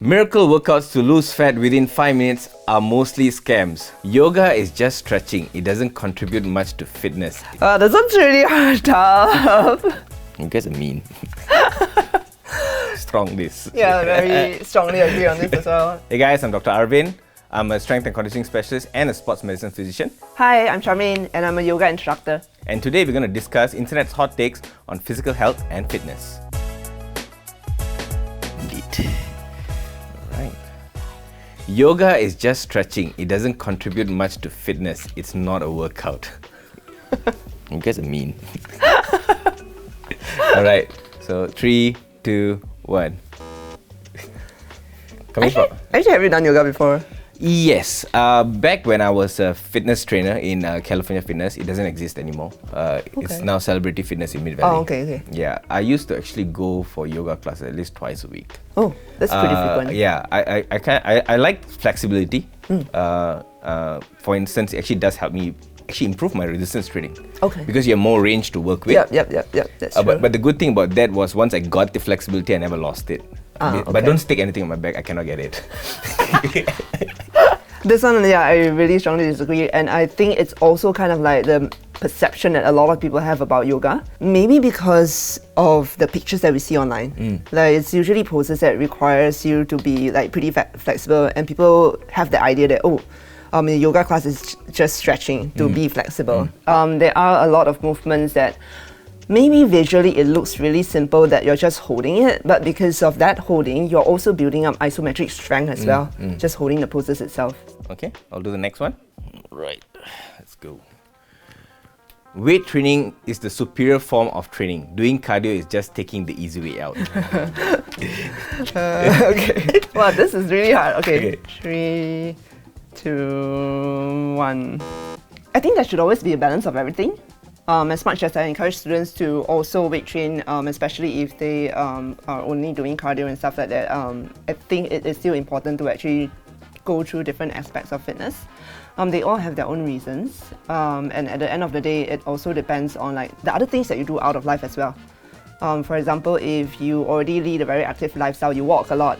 Miracle workouts to lose fat within 5 minutes are mostly scams. Yoga is just stretching. It doesn't contribute much to fitness. This one's really tough. You guys are mean. Strong this. Yeah, very strongly agree on this as well. Hey guys, I'm Dr. Arvin. I'm a strength and conditioning specialist and a sports medicine physician. Hi, I'm Charmaine and I'm a yoga instructor. And today we're going to discuss internet's hot takes on physical health and fitness. Indeed. Alright. Yoga is just stretching. It doesn't contribute much to fitness. It's not a workout. You guys are mean. Alright, so 3, 2, 1. Actually, have you done yoga before? Yes. Back when I was a fitness trainer in California Fitness, it doesn't exist anymore. It's now Celebrity Fitness in Mid Valley. Oh, okay. Yeah, I used to actually go for yoga classes at least twice a week. Oh, that's pretty frequent. Yeah, I like flexibility. For instance, it actually does help me improve my resistance training. Okay. Because you have more range to work with. Yep. That's true. But the good thing about that was once I got the flexibility, I never lost it. But don't stick anything on my back, I cannot get it. This one, I really strongly disagree. And I think it's also kind of like the perception that a lot of people have about yoga. Maybe because of the pictures that we see online. Like it's usually poses that requires you to be like pretty flexible, and people have the idea that, the yoga class is just stretching to be flexible. There are a lot of movements that maybe visually it looks really simple that you're just holding it, but because of that holding, you're also building up isometric strength as well, just holding the poses itself. Okay, I'll do the next one. Right, let's go. Weight training is the superior form of training. Doing cardio is just taking the easy way out. Okay. Wow, this is really hard. Okay. 3, 2, 1. I think there should always be a balance of everything. As much as I encourage students to also weight train, especially if they are only doing cardio and stuff like that, I think it is still important to actually go through different aspects of fitness. They all have their own reasons, and at the end of the day, it also depends on like the other things that you do out of life as well. For example, if you already lead a very active lifestyle, you walk a lot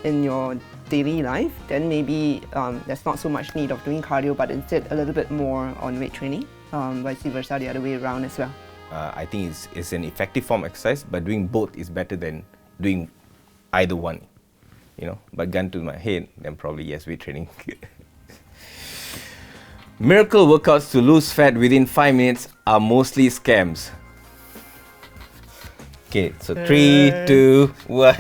in your daily life, then maybe there's not so much need of doing cardio, but instead a little bit more on weight training. Vice versa, the other way around as well. I think it's an effective form of exercise, but doing both is better than doing either one. But gun to my head, then probably yes, weight training. Miracle workouts to lose fat within 5 minutes are mostly scams. Okay, so 3, 2, 1.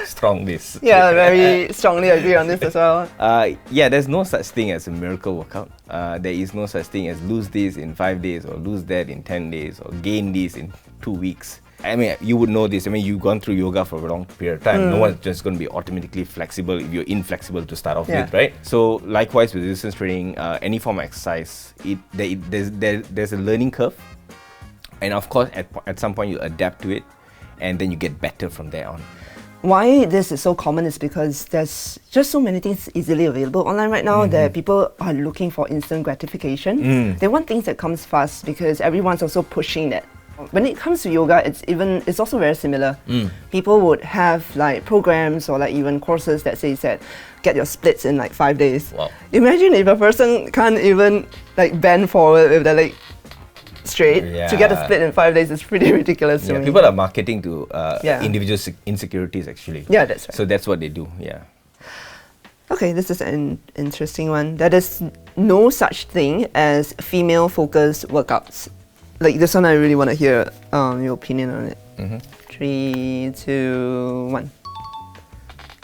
Strong this. Yeah, very strongly agree on this as well. There's no such thing as a miracle workout. There is no such thing as lose this in 5 days or lose that in 10 days or gain this in 2 weeks. I mean, you would know this. I mean, you've gone through yoga for a long period of time. No one's just going to be automatically flexible if you're inflexible to start off with, right? So likewise with resistance training, any form of exercise, there's a learning curve. And of course, at some point you adapt to it and then you get better from there on. Why this is so common is because there's just so many things easily available online right now that people are looking for instant gratification. They want things that comes fast because everyone's also pushing that. When it comes to yoga, it's also very similar. People would have like programs or like even courses that says that get your splits in like 5 days. Wow. Imagine if a person can't even like bend forward with their leg straight to get a split in 5 days is pretty ridiculous to me. People are marketing to individual insecurities actually. Yeah, that's right. So that's what they do, Okay, this is an interesting one. There is no such thing as female-focused workouts. Like this one, I really want to hear your opinion on it. 3, 2, 1.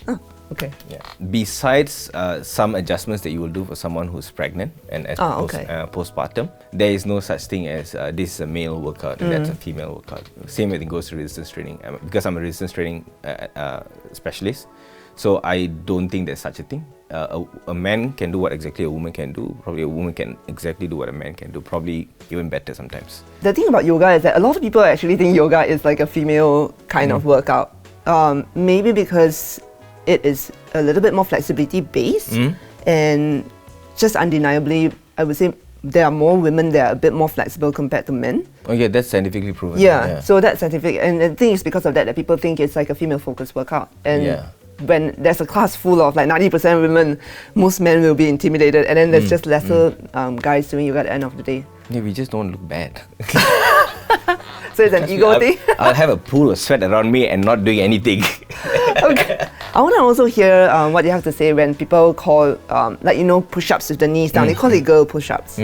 Oh, okay. Yeah. Besides some adjustments that you will do for someone who's pregnant and postpartum, there is no such thing as this is a male workout and that's a female workout. Same way it goes to resistance training. Because I'm a resistance training specialist, so I don't think there's such a thing. A man can do what exactly a woman can do. Probably a woman can exactly do what a man can do. Probably even better sometimes. The thing about yoga is that a lot of people actually think yoga is like a female kind of workout. Maybe because it is a little bit more flexibility based and just undeniably, I would say there are more women that are a bit more flexible compared to men. Oh yeah, that's scientifically proven. Yeah, so that's scientific, and the thing is because of that people think it's like a female-focused workout. And when there's a class full of like 90% women, most men will be intimidated, and then there's just lesser guys doing yoga at the end of the day. Yeah, we just don't look bad. So it's an ego thing? I'll have a pool of sweat around me and not doing anything. Okay. I want to also hear what you have to say when people call, push-ups with the knees down. They call it girl push-ups.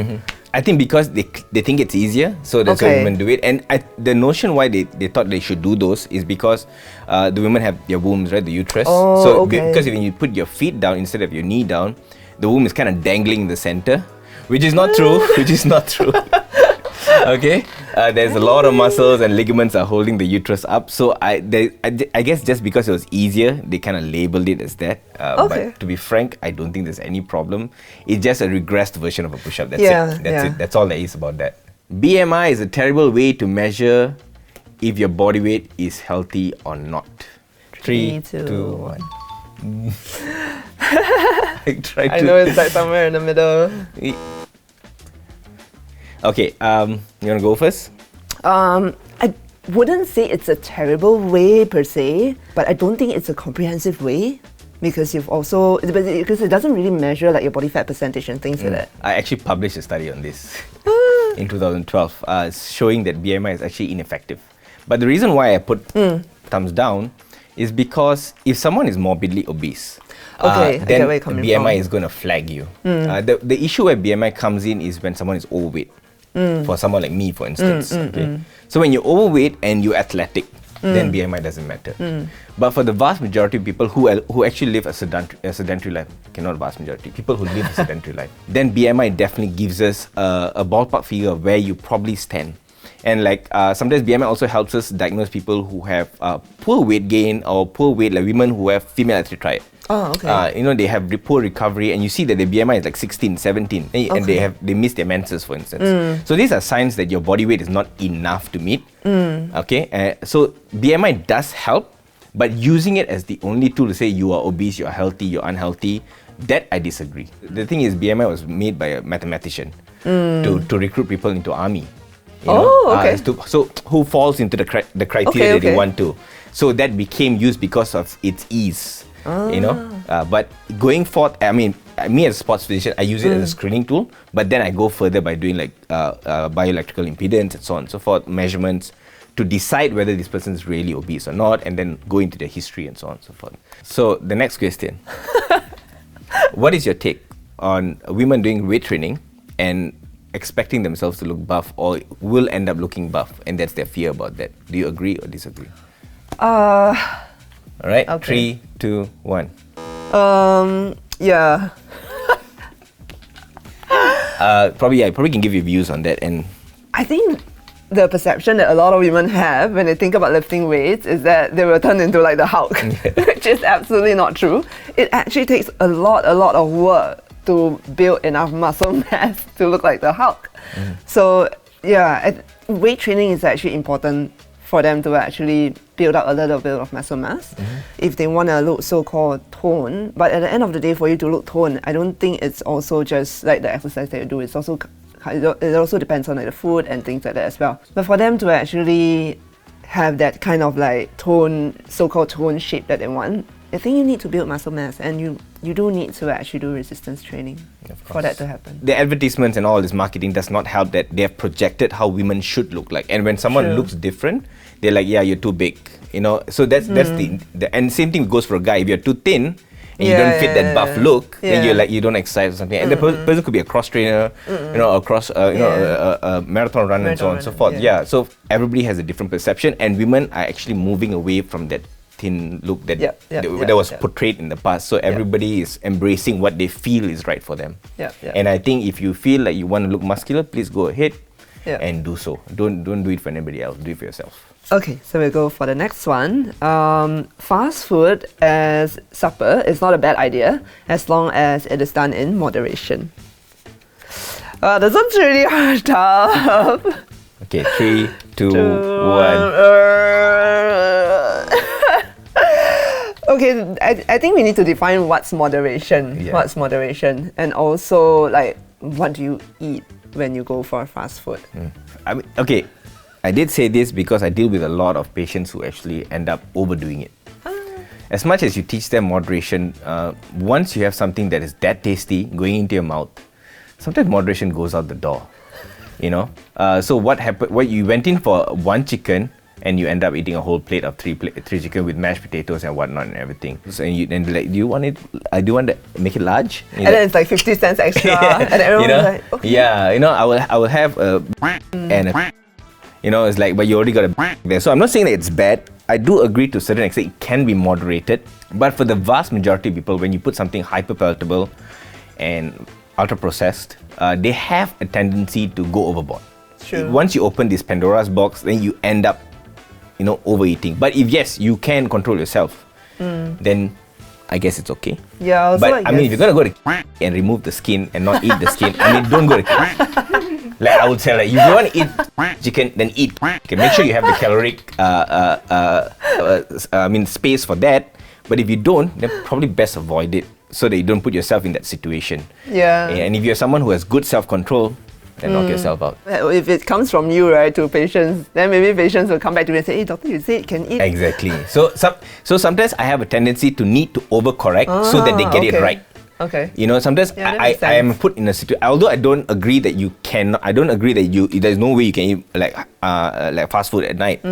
I think because they think it's easier, so that's why women do it. And the notion why they thought they should do those is because the women have their wombs, right, the uterus. Because when you put your feet down instead of your knee down, the womb is kind of dangling in the center, which is not true. Okay, there's a lot of muscles and ligaments are holding the uterus up. So I guess just because it was easier, they kind of labeled it as that. But to be frank, I don't think there's any problem. It's just a regressed version of a push-up. That's it. That's all there is about that. BMI is a terrible way to measure if your body weight is healthy or not. 3, 2, 1. I know it's like somewhere in the middle. Okay, you want to go first? I wouldn't say it's a terrible way per se, but I don't think it's a comprehensive way because because it doesn't really measure like your body fat percentage and things like that. I actually published a study on this in 2012, showing that BMI is actually ineffective. But the reason why I put thumbs down is because if someone is morbidly obese, then BMI is going to flag you. The issue where BMI comes in is when someone is overweight. For someone like me, for instance. So when you're overweight and you're athletic, then BMI doesn't matter. But for the vast majority of people who actually live a sedentary life, not vast majority, people who live a sedentary life, then BMI definitely gives us a ballpark figure of where you probably stand. And sometimes BMI also helps us diagnose people who have poor weight gain or poor weight, like women who have female athlete triad. Oh, okay. They have poor recovery, and you see that their BMI is like 16, 17, and they miss their menses, for instance. So these are signs that your body weight is not enough to meet. Okay, so BMI does help, but using it as the only tool to say you are obese, you are healthy, you're unhealthy, that I disagree. The thing is, BMI was made by a mathematician to recruit people into army. So who falls into the criteria that they want to. So that became used because of its ease. But going forth, I mean, me as a sports physician, I use it as a screening tool, but then I go further by doing bioelectrical impedance and so on and so forth, measurements to decide whether this person is really obese or not, and then go into their history and so on and so forth. So the next question, what is your take on women doing weight training and expecting themselves to look buff or will end up looking buff, and that's their fear about that? Do you agree or disagree? All right, okay. 3, 2, 1. Yeah. Probably can give you views on that. And I think the perception that a lot of women have when they think about lifting weights is that they will turn into like the Hulk, which is absolutely not true. It actually takes a lot of work to build enough muscle mass to look like the Hulk. So yeah, weight training is actually important for them to actually build up a little bit of muscle mass if they want to look so-called toned. But at the end of the day, for you to look toned, I don't think it's also just like the exercise that you do. It's also it also depends on like the food and things like that as well. But for them to actually have that kind of like tone, so-called tone shape that they want, I think you need to build muscle mass, and you do need to actually do resistance training for that to happen. The advertisements and all this marketing does not help that they have projected how women should look like. And when someone looks different, they're like, yeah, you're too big. So that's the and same thing goes for a guy. If you're too thin and you don't fit that buff look, then you're like, you don't exercise or something. And the person could be a cross trainer, a marathon runner and so on and so forth. Yeah. So everybody has a different perception, and women are actually moving away from that thin look that was portrayed in the past. So everybody is embracing what they feel is right for them. And I think if you feel like you want to look muscular, please go ahead and do so. Don't do it for anybody else. Do it for yourself. Okay, so we'll go for the next one. Fast food as supper is not a bad idea as long as it is done in moderation. This one's really tough. Okay, 3, 2, 1. Okay, I think we need to define what's moderation. What's moderation, and also like what do you eat when you go for fast food? I mean, okay, I did say this because I deal with a lot of patients who actually end up overdoing it. As much as you teach them moderation, once you have something that is that tasty going into your mouth, sometimes moderation goes out the door. You know, so what happened? What you went in for one chicken and you end up eating a whole plate of three chicken with mashed potatoes and whatnot and everything. So and like, do you want it? I do want to make it large. And then it's like 50 cents extra, and everyone's like, okay. Yeah, you know, I will have a and a. You know, it's like, but you already got a there. So I'm not saying that it's bad. I do agree to a certain extent it can be moderated. But for the vast majority of people, when you put something hyper palatable and ultra processed, they have a tendency to go overboard. True. Once you open this Pandora's box, then you end up, you know, overeating. But if yes, you can control yourself, then I guess it's okay. Yeah, also but I mean, if you're gonna go to and remove the skin and not eat the skin, I mean, don't go to like I would say, like if you want to eat chicken, then eat. Okay, make sure you have the caloric, space for that. But if you don't, then probably best avoid it so that you don't put yourself in that situation. Yeah. And if you're someone who has good self-control, then knock yourself out. If it comes from you, right, to patients, then maybe patients will come back to me and say, hey, doctor, you said it can eat. Exactly. So sometimes I have a tendency to need to overcorrect so that they get it right. Okay. You know, sometimes I am put in a situation. Although I don't agree that you cannot. I don't agree that there's no way you can eat like fast food at night.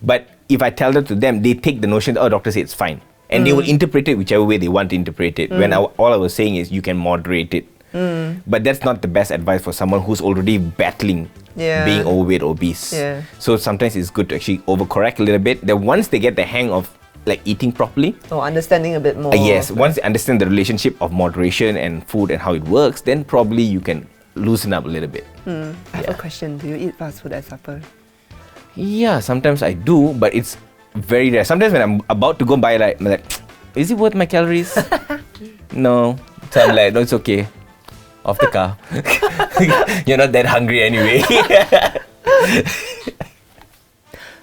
But if I tell that to them, they take the notion that, oh, doctor said it's fine, and they will interpret it whichever way they want to interpret it. When all I was saying is you can moderate it. But that's not the best advice for someone who's already battling being overweight, obese. Yeah. So sometimes it's good to actually overcorrect a little bit. Then once they get the hang of like eating properly, understanding a bit more. Yes, once they understand the relationship of moderation and food and how it works, then probably you can loosen up a little bit. I have a question. Do you eat fast food at supper? Yeah, sometimes I do, but it's very rare. Sometimes when I'm about to go buy, like, I'm like, is it worth my calories? No. So I'm like, no, it's okay. Off the car. You're not that hungry anyway.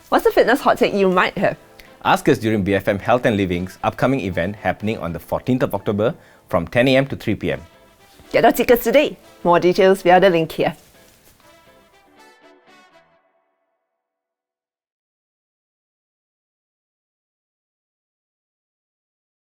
What's the fitness hot take you might have? Ask us during BFM Health and Living's upcoming event happening on the 14th of October from 10 a.m. to 3 p.m. Get our tickets today. More details via the link here.